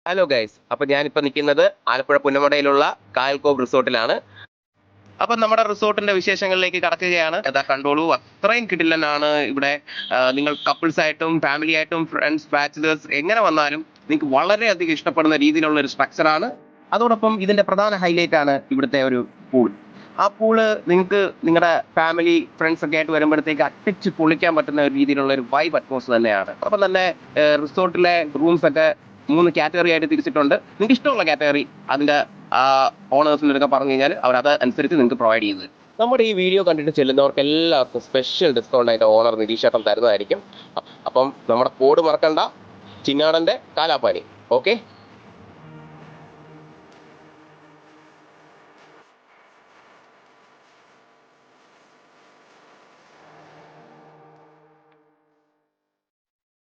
Hello guys, അപ്പോൾ ഞാനിപ്പോൾ നിൽക്കുന്നത് ആലപ്പുഴ പുന്നമടയിലുള്ള കായൽകോവ് റിസോർട്ടിലാണ്. അപ്പം നമ്മുടെ റിസോർട്ടിന്റെ വിശേഷങ്ങളിലേക്ക് കടക്കുകയാണ്. അതാ കണ്ടോളൂ, അത്രയും കിടിലനാണ് ഇവിടെ. നിങ്ങൾ കപ്പിൾസ് ആയിട്ടും ഫാമിലി ആയിട്ടും ഫ്രണ്ട്സ് ബാച്ചിലേഴ്സ് എങ്ങനെ വന്നാലും നിങ്ങൾക്ക് വളരെയധികം ഇഷ്ടപ്പെടുന്ന രീതിയിലുള്ള ഒരു സ്ട്രക്ചറാണ്. അതോടൊപ്പം ഇതിന്റെ പ്രധാന ഹൈലൈറ്റ് ആണ് ഇവിടുത്തെ ഒരു പൂൾ. ആ പൂള് നിങ്ങൾക്ക് നിങ്ങളുടെ ഫാമിലി ഫ്രണ്ട്സ് ഒക്കെ ആയിട്ട് വരുമ്പോഴത്തേക്ക് അട്ടിച്ച് പൊളിക്കാൻ പറ്റുന്ന ഒരു രീതിയിലുള്ള ഒരു വൈബ് അറ്റ്മോസ്ഫിയർ തന്നെയാണ്. അപ്പം തന്നെ റിസോർട്ടിലെ റൂംസ് ഒക്കെ 3 കാറ്റഗറി ആയിട്ട് തിരിച്ചിട്ടുണ്ട്. നിങ്ങൾക്ക് ഇഷ്ടമുള്ള കാറ്റഗറി അതിന്റെ ഓണേഴ്സിനൊക്കെ പറഞ്ഞു കഴിഞ്ഞാൽ അവർ അത് അനുസരിച്ച് നിങ്ങൾക്ക് പ്രൊവൈഡ് ചെയ്യുന്നത്. നമ്മുടെ ഈ വീഡിയോ കണ്ടിട്ട് ചെല്ലുന്നവർക്ക് എല്ലാവർക്കും സ്പെഷ്യൽ ഡിസ്കൗണ്ട് ആയിട്ട് ഓണർ നിരീക്ഷേട്ടൻ തരുന്നതായിരിക്കും. അപ്പം നമ്മുടെ കോഡ് മറക്കണ്ട, ചിന്നാടന്റെ കാലാപ്പാനി. ഓക്കെ.